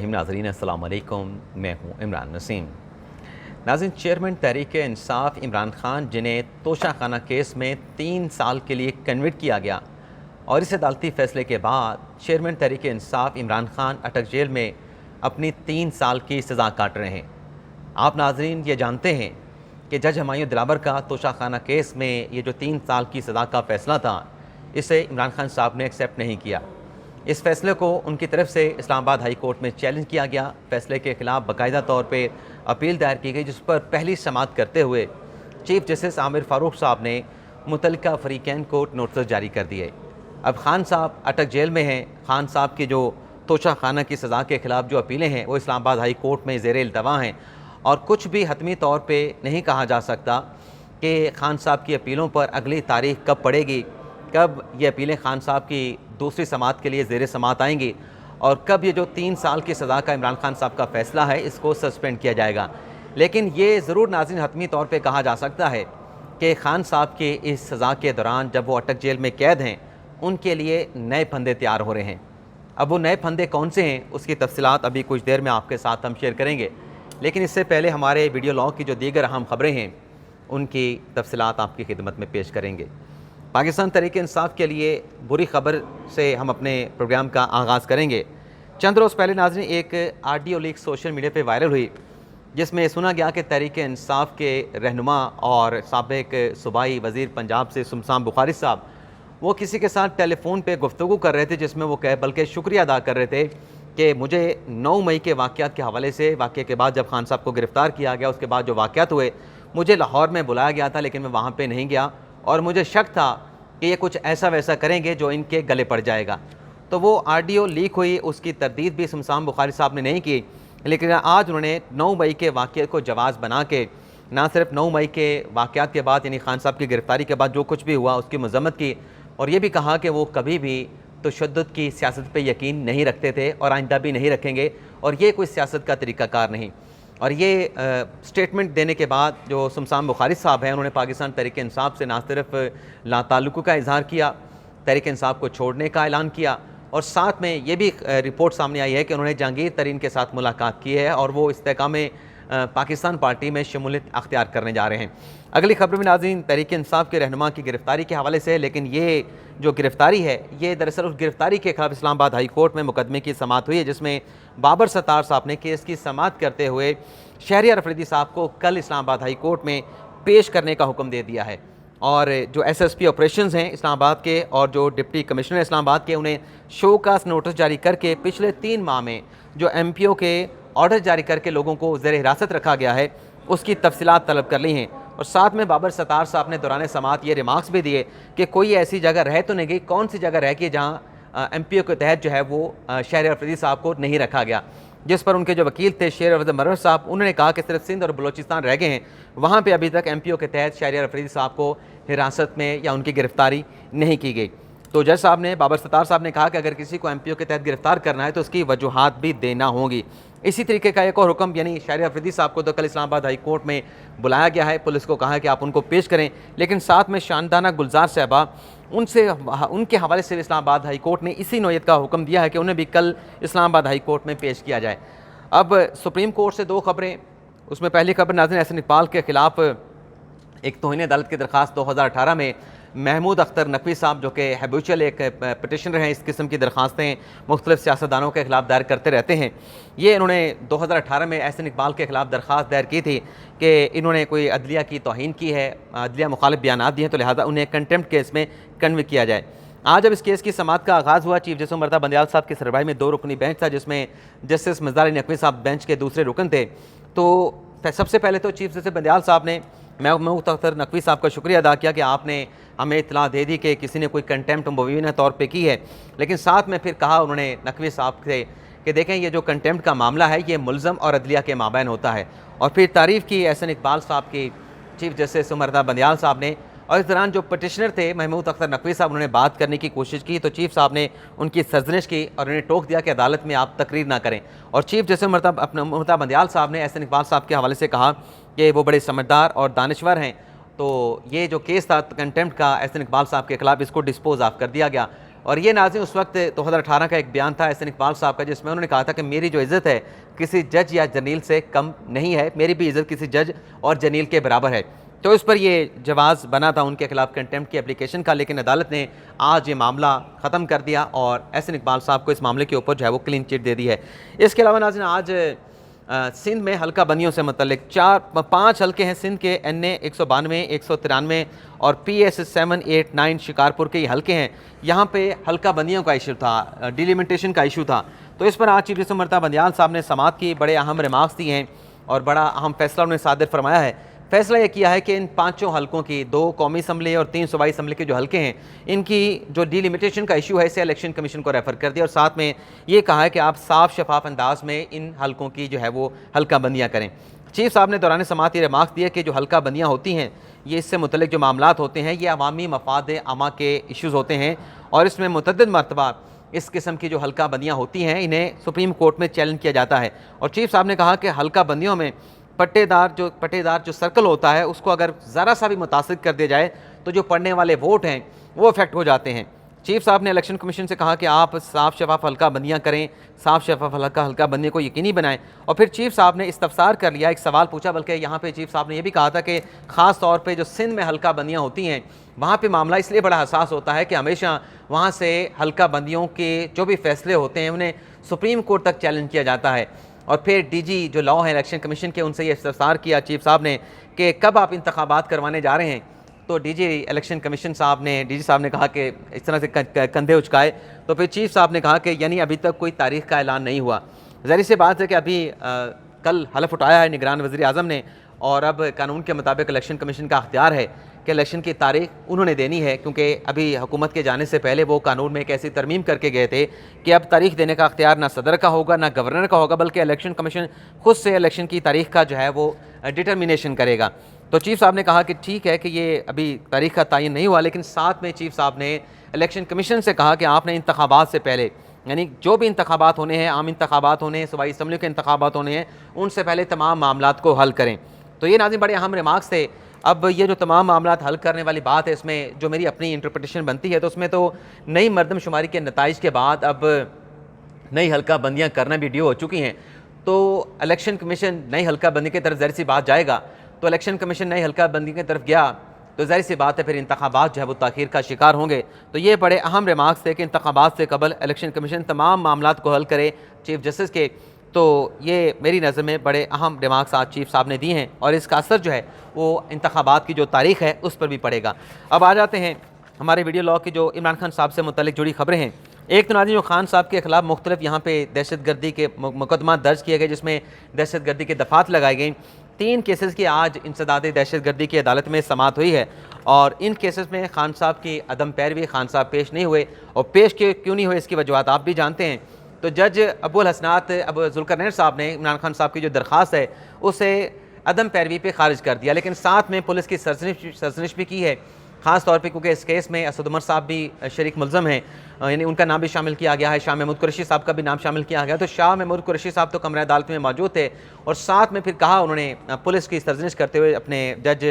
नाज़रीन अस्सलाम वालेकुम, मैं हूँ इमरान नसीम। नाज़रीन, चेयरमैन तहरीक इंसाफ इमरान खान, जिन्हें तोशाखाना केस में 3 साल के लिए कन्विक्ट किया गया और इस अदालती फ़ैसले के बाद चेयरमैन तहरीक इंसाफ इमरान खान अटक जेल में अपनी 3 साल की सज़ा काट रहे हैं। आप नाज़रीन ये जानते हैं कि जज हुमायूं दिलावर का तोशाखाना केस में ये जो 3 साल की सज़ा का फ़ैसला था, इसे इमरान खान साहब ने एक्सेप्ट नहीं किया। इस फैसले को उनकी तरफ से इस्लामाबाद हाई कोर्ट में चैलेंज किया गया। फैसले के ख़िलाफ़ बाकायदा तौर पे अपील दायर की गई, जिस पर पहली समाअत करते हुए चीफ जस्टिस आमिर फ़ारूक साहब ने मुतल्लिका फ़रीक़ैन को नोटिस जारी कर दिए। अब खान साहब अटक जेल में हैं। खान साहब की जो तोशाखाना की सज़ा के ख़िलाफ़ जो अपीलें हैं वो इस्लामाबाद हाई कोर्ट में ज़ेर इल्तवा हैं और कुछ भी हतमी तौर पर नहीं कहा जा सकता कि खान साहब की अपीलों पर अगली तारीख कब पड़ेगी, कब ये अपीलें खान साहब की दूसरी समाअत के लिए ज़ेर समाअत आएंगी और कब ये जो 3 साल की सज़ा का इमरान खान साहब का फ़ैसला है इसको सस्पेंड किया जाएगा। लेकिन ये ज़रूर नाज़रीन हतमी तौर पे कहा जा सकता है कि खान साहब की इस सज़ा के दौरान जब वो अटक जेल में कैद हैं, उनके लिए नए फंदे तैयार हो रहे हैं। अब वो नए फंदे कौन से हैं, उसकी तफसीलात अभी कुछ देर में आपके साथ हम शेयर करेंगे। लेकिन इससे पहले हमारे वीडियो लॉग की जो दीगर अहम ख़बरें हैं उनकी तफसीलात आपकी खिदमत में पेश करेंगे। पाकिस्तान तहरीक इंसाफ के लिए बुरी खबर से हम अपने प्रोग्राम का आगाज़ करेंगे। चंद रोज़ पहले नाज़रीन एक ऑडियो लीक सोशल मीडिया पे वायरल हुई, जिसमें सुना गया कि तहरीक इंसाफ के रहनुमा और साबिक़ सूबाई वज़ीर पंजाब से सुमसान बुखारी साहब वो किसी के साथ टेलीफोन पे गुफ्तगू कर रहे थे, जिसमें वो बल्कि शुक्रिया अदा कर रहे थे कि मुझे 9 मई के वाक़यात के हवाले से, वाक़े के बाद जब खान साहब को गिरफ़्तार किया गया, उसके बाद जो वाक़यात हुए, मुझे लाहौर में बुलाया गया था लेकिन मैं वहाँ पर नहीं गया और मुझे शक था कि ये कुछ ऐसा वैसा करेंगे जो इनके गले पड़ जाएगा। तो वो ऑडियो लीक हुई, उसकी तरदीद भी सुमसान बुखारी साहब ने नहीं की, लेकिन आज उन्होंने 9 मई के वाक़ये को जवाज़ बना के ना सिर्फ 9 मई के वाक़यात के बाद यानी खान साहब की गिरफ़्तारी के बाद जो कुछ भी हुआ उसकी मज़म्मत की और ये भी कहा कि वो कभी भी तशद्दुद की सियासत पर यकीन नहीं रखते थे और आइंदा भी नहीं रखेंगे और ये कोई सियासत का तरीक़ाकार नहीं। और ये स्टेटमेंट देने के बाद जो सुमसान बुखारी साहब हैं, उन्होंने पाकिस्तान तहरीक इंसाफ से ना सिर्फ लाताल्लुक़ का इजहार किया, तहरीक इंसाफ को छोड़ने का ऐलान किया और साथ में ये भी रिपोर्ट सामने आई है कि उन्होंने जहांगीर तरीन के साथ मुलाकात की है और वो इस्तेकाम में पाकिस्तान पार्टी में शमूलियत अख्तियार करने जा रहे हैं। अगली खबर में नाज़रीन तहरीक इंसाफ के रहनुमा की गिरफ़्तारी के हवाले से है, लेकिन ये जो गिरफ़्तारी है ये दरअसल उस गिरफ़्तारी के खिलाफ इस्लामाबाद हाई कोर्ट में मुकदमे की समाअत हुई है, जिसमें बाबर सत्तार साहब ने केस की समाअत करते हुए शहरियार अफरीदी साहब को कल इस्लामाबाद हाई कोर्ट में पेश करने का हुक्म दे दिया है और जो SSP ऑपरेशंस हैं इस्लामाबाद के और जो डिप्टी कमिश्नर इस्लामाबाद के, उन्हें शोकास नोटिस जारी करके पिछले 3 माह में जो MPO के ऑर्डर जारी करके लोगों को ज़ेर हिरासत रखा गया है उसकी तफसीलात तलब कर ली हैं। और साथ में बाबर सत्तार साहब ने दौरान समाअत ये रिमार्क्स भी दिए कि कोई ऐसी जगह रह तो नहीं गई, कौन सी जगह रह गई जहाँ MPO के तहत जो है वो शहरियार अफरीदी साहब को नहीं रखा गया, जिस पर उनके जो वकील थे शेर अफजल मरहर साहब, उन्होंने कहा कि सिर्फ सिंध और बलोचिस्तान रह गए हैं, वहाँ पे अभी तक MPO के तहत शहरियार अफरीदी साहब को हिरासत में या उनकी गिरफ़्तारी नहीं की गई। तो जज साहब ने, बाबर सत्तार साहब ने कहा कि अगर किसी को MPO के तहत गिरफ़्तार करना है तो उसकी वजूहात भी देना होंगी। इसी तरीके का एक और हुक्म यानी शहरियार अफरीदी साहब को तो कल इस्लामाबाद हाई कोर्ट में बुलाया गया है, पुलिस को कहा है कि आप उनको पेश करें, लेकिन साथ में शानदाना गुलजार साहबा उनसे उनके हवाले से इस्लामाबाद हाई कोर्ट ने इसी नौयत का हुक्म दिया है कि उन्हें भी कल इस्लामाबाद हाई कोर्ट में पेश किया जाए। अब सुप्रीम कोर्ट से 2 खबरें, उसमें पहली खबर नाज़रीन एहसन इकबाल के ख़िलाफ़ एक तौहीन अदालत की दरख्वास्त 2018 में महमूद अख्तर नकवी साहब, जो कि हैबिचुअल एक पटिशनर हैं, इस किस्म की दरख्वास्तें मुख्तलिफ सियासतदानों के ख़िलाफ़ दायर करते रहते हैं। ये इन्होंने 2018 में एहसन इकबाल के ख़िलाफ़ दरख्वास्त दायर की थी कि इन्होंने कोई अदलिया की तौहीन की है, अदलिया मुखालिफ बयानात दिए हैं, तो लिहाजा उन्हें कंटेम्प्ट केस में कन्विक्ट किया जाए। आज जब इस केस की समाअत का आगाज़ हुआ, चीफ जस्टिस मर्तज़ा बंदयाल साहब की सरबराही में 2 रुकनी बेंच था, जिसमें जस्टिस मज़दार अली नकवी साहब बेंच के दूसरे रुकन थे। तो सबसे पहले तो चीफ जस्टिस बंदयाल साहब ने महमूद अख्तर नकवी साहब का शुक्रिया अदा किया कि आपने हमें इत्तला दे दी कि किसी ने कोई कंटेम्प्ट मुबीना तौर पे की है, लेकिन साथ में फिर कहा उन्होंने नकवी साहब से कि देखें ये जो कंटेम्प्ट का मामला है ये मुल्ज़म और अदलिया के माबैन होता है। और फिर तारीफ़ की एहसन इकबाल साहब की चीफ जस्टिस मर्तज़ा बंदयाल साहब ने। और इस दौरान जो पटिशनर थे महमूद अख्तर नकवी साहब, उन्होंने बात करने की कोशिश की तो चीफ साहब ने उनकी सरजनिश की और उन्हें टोक दिया कि अदालत में आप तकरीर ना करें। और चीफ जस्टिस मर्तज़ा बंदयाल साहब ने एहसन इकबाल साहब के हवाले से कहा कि वो बड़े समझदार और दानिश्वर हैं, तो ये जो केस था कंटेम्प्ट का एहसन इकबाल साहब के खिलाफ, इसको डिस्पोज ऑफ कर दिया गया। और ये नाज़रीन उस वक्त 2018 का एक बयान था एहसन इकबाल साहब का, जिसमें उन्होंने कहा था कि मेरी जो इज़्ज़त है किसी जज या जर्नील से कम नहीं है, मेरी भी इज़्ज़त किसी जज और जर्नील के बराबर है। तो इस पर ये जवाज़ बना था उनके खिलाफ कंटेम्प्ट की एप्लीकेशन का, लेकिन अदालत ने आज ये मामला ख़त्म कर दिया और एहसन इकबाल साहब को इस मामले के ऊपर जो है वो क्लीन चिट दे दी है। इसके अलावा नाज़रीन आज सिंध में हल्का बंदियों से मतलब 5 हल्के हैं सिंध के, NA 192, 193 और PS 789 शिकारपुर के ये हल्के हैं। यहाँ पे हल्का बंदियों का इशू था, डिलिमिटेशन का इशू था। तो इस पर आज चीफ जस्टिस ममता बंदियाल साहब ने समाअत की, बड़े अहम रिमार्क्स दिए हैं और बड़ा अहम फैसला उन्होंने सादर फरमाया है। फैसला यह किया है कि इन 5 हल्कों की 2 कौमी असम्बली और 3 सूबाई असम्बली के जो हल्के हैं, इनकी जो डिलिमिटेशन का इशू है इसे इलेक्शन कमीशन को रेफ़र कर दिया और साथ में ये कहा है कि आप साफ शफाफ अंदाज में इन हल्कों की जो है वो हल्का बंदियाँ करें। चीफ साहब ने दौरान समाअत ये रिमार्क्स दिए कि जो हल्का बंदियाँ होती हैं, ये इससे मुतल्लिक जो मामलात होते हैं, ये अवामी मफाद आमा के इशूज़ होते हैं और इसमें मुतअद्दिद मरतबा इस किस्म की जो हल्का बंदियाँ होती हैं इन्हें सुप्रीम कोर्ट में चैलेंज किया जाता है। और चीफ साहब ने कहा कि हल्का बंदियों में पट्टेदार जो सर्कल होता है उसको अगर ज़रा सा भी मुतासिर कर दिया जाए तो जो पढ़ने वाले वोट हैं वो अफेक्ट हो जाते हैं। चीफ साहब ने इलेक्शन कमीशन से कहा कि आप साफ शफाफ हल्का बंदियाँ करें, साफ शफाफ हल्का बंदी को यकीनी बनाएं। और फिर चीफ साहब ने इस्तफसार कर लिया, एक सवाल पूछा, बल्कि यहाँ पे चीफ साहब ने यह भी कहा था कि ख़ास तौर पे जो सिंध में हल्का बंदियाँ होती हैं वहाँ पे मामला इसलिए बड़ा हसास होता है कि हमेशा वहाँ से हल्का बंदियों के जो भी फैसले होते हैं उन्हें सुप्रीम कोर्ट तक चैलेंज किया जाता है। और फिर DG जो लॉ है इलेक्शन कमीशन के, उनसे ये इस्तफसार किया चीफ साहब ने कि कब आप इंतखाबात करवाने जा रहे हैं। तो DG इलेक्शन कमीशन साहब ने DG साहब ने कहा कि इस तरह से कंधे उचकाए। तो फिर चीफ साहब ने कहा कि यानी अभी तक कोई तारीख़ का ऐलान नहीं हुआ। ज़ाहिर सी बात है कि अभी कल हलफ उठाया है निगरान वज़ीर आज़म ने और अब कानून के मुताबिक इलेक्शन कमीशन का अख्तियार है कि इलेक्शन की तारीख उन्होंने देनी है, क्योंकि अभी हुकूमत के जाने से पहले वो कानून में एक ऐसी तरमीम करके गए थे कि अब तारीख देने का अख्तियार ना सदर का होगा ना गवर्नर का होगा, बल्कि इलेक्शन कमीशन खुद से इलेक्शन की तारीख का जो है वो डिटर्मिनेशन करेगा। तो चीफ साहब ने कहा कि ठीक है कि ये अभी तारीख का तयन नहीं हुआ, लेकिन साथ में चीफ साहब ने इलेक्शन कमीशन से कहा कि आपने इंतखाबात से पहले, यानी जो भी इंतखाबात होने हैं, आम इंतखाबात होने हैं, सूबाई असम्बली के इंतखाबात होने हैं, उनसे पहले तमाम मामलात को हल करें। तो ये नाज़रीन बड़े अहम रिमार्क्स थे। अब ये जो तमाम मामलात हल करने वाली बात है, इसमें जो मेरी अपनी इंटरप्रिटेशन बनती है, तो उसमें तो नई मरदमशुमारी के नताइज के बाद अब नई हल्का बंदियाँ करना भी ड्यू हो चुकी हैं। तो इलेक्शन कमीशन नई हल्का बंदी की तरफ ज़ाहिर सी बात जाएगा, तो इलेक्शन कमीशन नई हल्का बंदी की तरफ गया तो ज़ाहिर सी बात है फिर इंतखाबात जो है वो ताख़ीर का शिकार होंगे। तो ये बड़े अहम रिमार्क्स थे कि इंतखाबात से कबल इलेक्शन कमीशन तमाम मामलात को हल करे चीफ जस्टिस के। तो ये मेरी नज़र में बड़े अहम रिमार्क्स आज चीफ साहब ने दिए हैं और इसका असर जो है वो इंतखाबात की जो तारीख़ है उस पर भी पड़ेगा। अब आ जाते हैं हमारे वीडियो लॉ की जो इमरान खान साहब से मुतल्लिक जुड़ी खबरें हैं। एक तो नाज़रीन जो खान साहब के ख़िलाफ़ मुख्तलिफ यहाँ पे दहशतगर्दी के मुकदमा दर्ज किए गए, जिसमें दहशतगर्दी के दफ़ात लगाई गई। 3 केसेस की आज इंसदाद दहशतगर्दी की अदालत में समाअत हुई है और इन केसेस में खान साहब की अदम पैरवी, खान साहब पेश नहीं हुए और पेश क्यों नहीं हुए इसकी वजूहत आप भी जानते हैं। तो जज अबुल हसनात अब जुल्करनैन साहब ने इमरान खान साहब की जो दरख्वास्त है उसे अदम पैरवी पे खारिज कर दिया, लेकिन साथ में पुलिस की सरजनिश भी की है, ख़ास तौर पे क्योंकि इस केस में असद उमर साहब भी शरीक मुलज़म हैं, यानी उनका नाम भी शामिल किया गया है, शाह महमूद कुरैशी साहब का भी नाम शामिल किया गया। तो शाह महमूद कुरैशी साहब तो कमरा अदालत में मौजूद थे और साथ में फिर कहा उन्होंने पुलिस की सरजनिश करते हुए अपने जज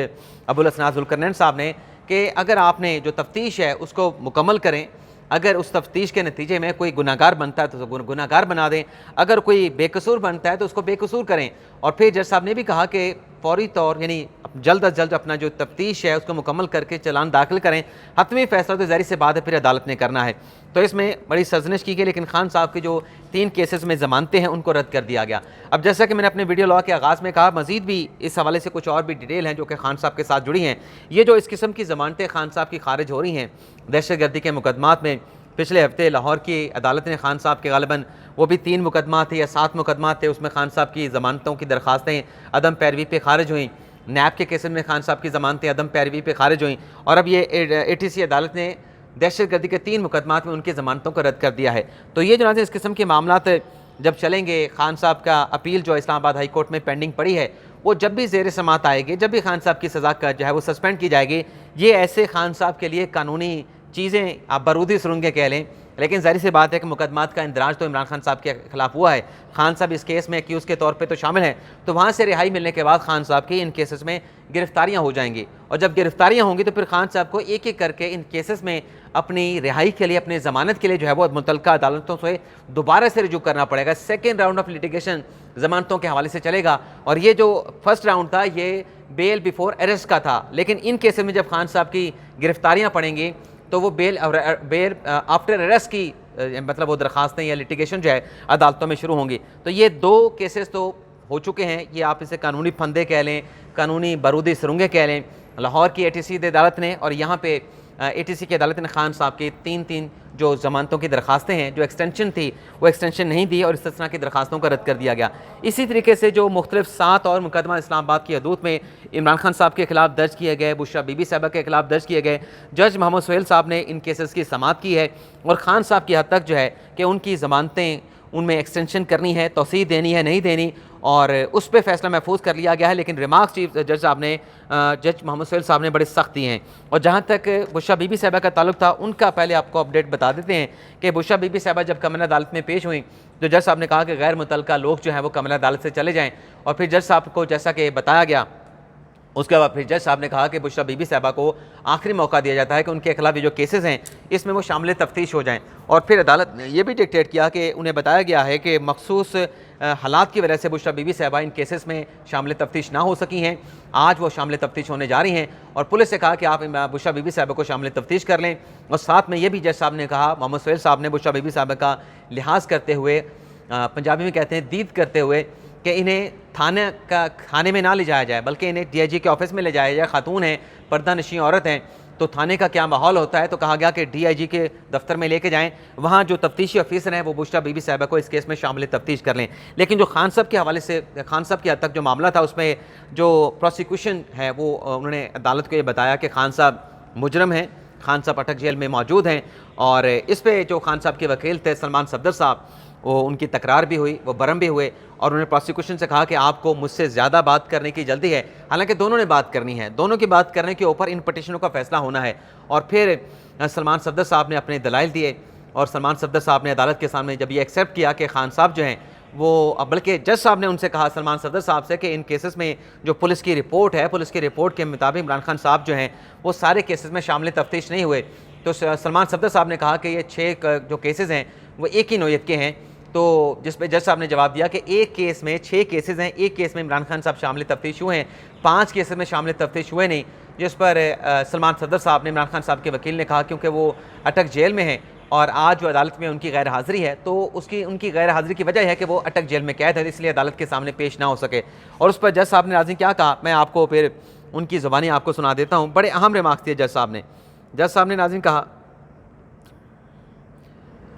अबुल हसनात जुल्करनैन साहब ने कि अगर आपने जो तफ्तीश है उसको मुकम्मल करें, अगर उस तफ्तीश के नतीजे में कोई गुनाहगार बनता है तो उसको गुनाहगार बना दें, अगर कोई बेकसूर बनता है तो उसको बेकसूर करें। और फिर जज साहब ने भी कहा कि फौरी तौर यानी जल्द अज जल्द अपना जो तफ्तीश है उसको मुकम्मल करके चालान दाखिल करें। हतमी फैसला तो ज़ाहिर सी बात है फिर अदालत ने करना है। तो इसमें बड़ी सरजनिश की गई, लेकिन खान साहब की जो 3 केसेस में ज़मानतें हैं उनको रद्द कर दिया गया। अब जैसा कि मैंने अपने वीडियो लॉ के आगाज़ में कहा, मज़ीद भी इस हवाले से कुछ और भी डिटेल हैं जो कि खान साहब के साथ जुड़ी हैं। ये जो इस किस्म की ज़मानतें खान साहब की खारिज हो रही हैं दहशतगर्दी के मुकदमात में, पिछले हफ्ते लाहौर की अदालत ने खान साहब के गालिबन वो भी 3 मुकदमा थे या 7 मुकदमा थे, उसमें खान साहब की ज़मानतों की दरख्वास्तें अदम पैरवी पे खारिज हुई। नैब के केस में खान साहब की ज़मानतें अदम पैरवी पे खारिज हुई और अब ये ATC अदालत ने दहशतगर्दी के 3 मुकदमात में उनकी ज़मानतों को रद्द कर दिया है। तो ये जो नाज़रीन इस किस्म के मामलात जब चलेंगे, खान साहब का अपील जो इस्लामाबाद हाई कोर्ट में पेंडिंग पड़ी है, वो जब भी ज़ेर समाअत आएगी, जब भी खान साहब की सज़ा का जो है वो सस्पेंड की जाएगी, ये ऐसे खान साहब के लिए कानूनी चीज़ें आप बारूदी सुरंगें कह लें, लेकिन ज़ाहिर सी बात है कि मुकदमात का इंदराज तो इमरान खान साहब के खिलाफ हुआ है। खान साहब इस केस में एक्यूज़ के तौर पे तो शामिल हैं, तो वहाँ से रिहाई मिलने के बाद खान साहब की इन केसेस में गिरफ्तारियाँ हो जाएंगी, और जब गिरफ्तारियाँ होंगी तो फिर खान साहब को एक एक करके इन केसेस में अपनी रिहाई के लिए, अपनी ज़मानत के लिए जो है वो मुतल्लिका अदालतों से दोबारा से रिजू करना पड़ेगा। सेकेंड राउंड ऑफ लिटिगेशन ज़मानतों के हवाले से चलेगा, और ये जो फर्स्ट राउंड था ये बेल बिफोर अरेस्ट का था। लेकिन इन केसेस में जब खान साहब की गिरफ्तारियाँ पड़ेंगी तो वो बेल आफ्टर अरेस्ट की मतलब वो दरखास्तें या लिटिगेशन जो है अदालतों में शुरू होंगी। तो ये दो केसेस तो हो चुके हैं, ये आप इसे कानूनी फंदे कह लें, कानूनी बारूदी सुरंगें कह लें। लाहौर की ATC अदालत ने और यहाँ पे ATC की अदालत ने खान साहब की तीन जो ज़मानतों की दरखास्तें हैं, जो एक्सटेंशन थी वो एक्सटेंशन नहीं दी और इस्तिस्ना की दरखास्तों का रद्द कर दिया गया। इसी तरीके से जो मुख्तलिफ 7 और मुकदमा इस्लामाबाद की हदूद में इमरान खान साहब के खिलाफ दर्ज किए गए, बुशरा बीबी साहबा के खिलाफ दर्ज किए गए, जज मोहम्मद सोहेल साहब ने इन केसेस की समाअत की है और ख़ान साहब की हद तक जो है कि उनकी ज़मानतें उनमें एक्सटेंशन करनी है, तौसीह देनी है, नहीं देनी, और उस पर फैसला महफूज कर लिया गया है। लेकिन रिमार्क्स चीफ जज साहब ने, जज मोहम्मद सोहेल साहब ने बड़े सख्त दिए हैं। और जहाँ तक बुशरा बीबी साहबा का ताल्लुक था, उनका पहले आपको अपडेट बता देते हैं कि बुशरा बीबी साहबा जब कमला अदालत में पेश हुई तो जज साहब ने कहा कि गैर मुतल्लिका लोग जो हैं वो कमला अदालत से चले जाएँ, और फिर जज साहब को जैसा कि बताया गया उसके बाद फिर जज साहब ने कहा कि बुशरा बीबी साहबा को आखिरी मौका दिया जाता है कि उनके खिलाफ ये जो केसेस हैं इसमें वो शामिल तफ्तीश हो जाएं। और फिर अदालत ने यह भी डिक्टेट किया कि उन्हें बताया गया है कि मखसूस हालात की वजह से बुशरा बीबी साहबा इन केसेस में शामिल तफ्तीश ना हो सकी हैं, आज वो शामिल तफ्तीश होने जा रही हैं। और पुलिस से कहा कि आप बुशरा बीबी साहबा को शामिल तफ्तीश कर लें। और साथ में ये भी जज साहब ने कहा, मोहम्मद सोहेल साहब ने बुशरा बीबी साहबा का लिहाज करते हुए, पंजाबी में कहते हैं दीद करते हुए, कि इन्हें थाने में ना ले जाया जाए बल्कि इन्हें DIG के ऑफिस में ले जाया जाए। खातून हैं, पर्दा नशी औरत हैं, तो थाने का क्या माहौल होता है, तो कहा गया कि DIG के दफ्तर में लेके जाएं, वहाँ जो तफ्तीशी ऑफिसर हैं वो बुशरा बीबी साहबा को इस केस में शामिल तफ्तीश कर लें। लेकिन जो खान साहब के हवाले से, खान साहब की हद तक जो मामला था उसमें जो प्रोसिक्यूशन है वो उन्होंने अदालत को ये बताया कि खान साहब मुजरम हैं, खान साहब अटक जेल में मौजूद हैं। और इस पर जो खान साहब के वकील थे सलमान सफदर साहब, वो उनकी तकरार भी हुई, वो बरम भी हुए, और उन्होंने प्रोसिक्यूशन से कहा कि आपको मुझसे ज़्यादा बात करने की जल्दी है। हालांकि दोनों ने बात करनी है, दोनों की बात करने के ऊपर इन पटिशनों का फैसला होना है। और फिर सलमान सफदर साहब ने अपने दलाइल दिए, और सलमान सफदर साहब ने अदालत के सामने जब ये एक्सेप्ट किया कि खान साहब जो हैं वो, बल्कि जज साहब ने उनसे कहा सलमान सफदर साहब से कि इन केसेस में जो पुलिस की रिपोर्ट है, पुलिस की रिपोर्ट के मुताबिक इमरान खान साहब जो हैं वो सारे केसेस में शामिल तफ्तीश नहीं हुए। तो सलमान सफदर साहब ने कहा कि ये 6 जो केसेस हैं वो एक ही नौयत के हैं। तो जिस पे जज साहब ने जवाब दिया कि एक केस में 6 केसेस हैं, एक केस में इमरान खान साहब शामिल तफ्तीश हुए हैं, 5 केसेस में शामिल तफ्तीश हुए नहीं। जिस पर सलमान सफदर साहब ने, इमरान खान साहब के वकील ने कहा क्योंकि वो अटक जेल में हैं और आज जो अदालत में उनकी गैर हाज़िरी है, तो उनकी गैर हाज़िरी की वजह है कि वो अटक जेल में कैद है, इसलिए अदालत के सामने पेश ना हो सके। और उस पर जज साहब ने नाज़रीन क्या कहा, मैं आपको फिर उनकी ज़ुबानी आपको सुना देता हूँ। बड़े अहम रिमार्क्स दिए जज साहब ने नाज़रीन कहा,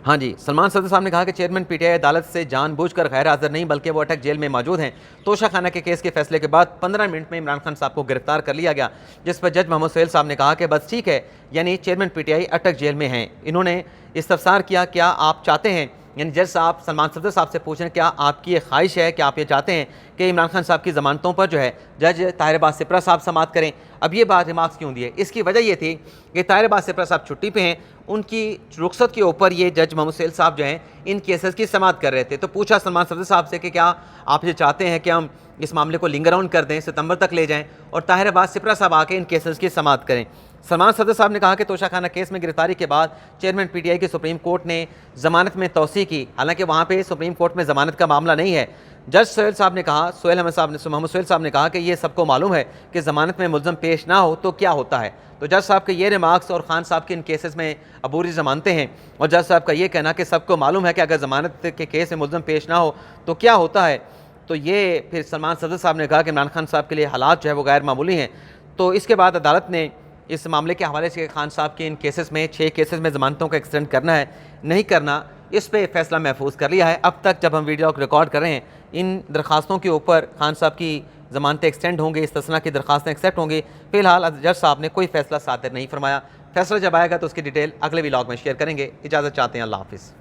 हाँ जी, सलमान सफदर साहब ने कहा कि चेयरमैन PTI अदालत से जानबूझकर गैर हाज़िर नहीं बल्कि वो अटक जेल में मौजूद हैं। तोशा खाना के केस के फैसले के बाद 15 मिनट में इमरान खान साहब को गिरफ्तार कर लिया गया, जिस पर जज मोहम्मद सोहेल साहब ने कहा कि बस ठीक है, यानी चेयरमैन PTI अटक जेल में हैं। इन्होंने इस्तफसार किया, क्या आप चाहते हैं, यानी जज साहब सलमान सफदर साहब से पूछ रहे हैं क्या आपकी ये ख्वाहिश है कि आप ये चाहते हैं कि इमरान खान साहब की ज़मानतों पर जो है जज ताहिर अब्बास सिप्रा साहब समाअत करें। अब ये बात रिमार्क्स क्यों दिए, इसकी वजह ये थी कि ताहिर अब्बास सिप्रा साहब छुट्टी पे हैं, उनकी रुखसत के ऊपर ये जज मोहम्मद सोहेल साहब जो हैं इन केसेस की समाअत कर रहे थे। तो पूछा सलमान सफदर साहब से कि क्या आप ये चाहते हैं कि हम इस मामले को लिंगर ऑन कर दें, सितंबर तक ले जाएं और ताहिर अब्बास सिप्रा साहब आके इन केसेस की समाअत करें। सलमान सफदर साहब ने कहा कि तोशा खाना केस में गिरफ्तारी के बाद चेयरमैन PTI की सुप्रीम कोर्ट ने ज़मानत में तौसीह की, हालांकि वहाँ पे सुप्रीम कोर्ट में ज़मानत का मामला नहीं है। जज सोहेल साहब ने कहा, मोहम्मद सोहेल साहब ने कहा कि ये सबको मालूम है कि ज़मानत में मुल्ज़म पेश ना हो तो क्या होता है। तो जज साहब के ये रिमार्क्स और खान साहब के इन केसेस में अबूरी ज़मानतें हैं, और जज साहब का ये कहना कि सबको मालूम है कि अगर ज़मानत के केस में मुल्ज़म पेश ना हो तो क्या होता है। तो ये फिर सलमान सफदर साहब ने कहा कि इमरान खान साहब के लिए हालात जो है वो गैर मामूली हैं। तो इसके बाद अदालत ने इस मामले के हवाले से खान साहब के इन केसेस में 6 केसेस में ज़मानतों का एक्सटेंड करना है नहीं करना, इस पे फैसला महफूज कर लिया है। अब तक जब हम वीडियो रिकॉर्ड कर रहे हैं, इन दरखास्तों के ऊपर खान साहब की ज़मानतें एक्सटेंड होंगी, इस्तिस्ना की दरखास्तें एक्सेप्ट होंगी। फ़िलहाल जज साहब ने कोई फैसला सादर नहीं फरमाया। फैसला जब आएगा तो उसकी डिटेल अगले व्लॉग में शेयर करेंगे। इजाज़त चाहते हैं, अल्लाह हाफ़िज़।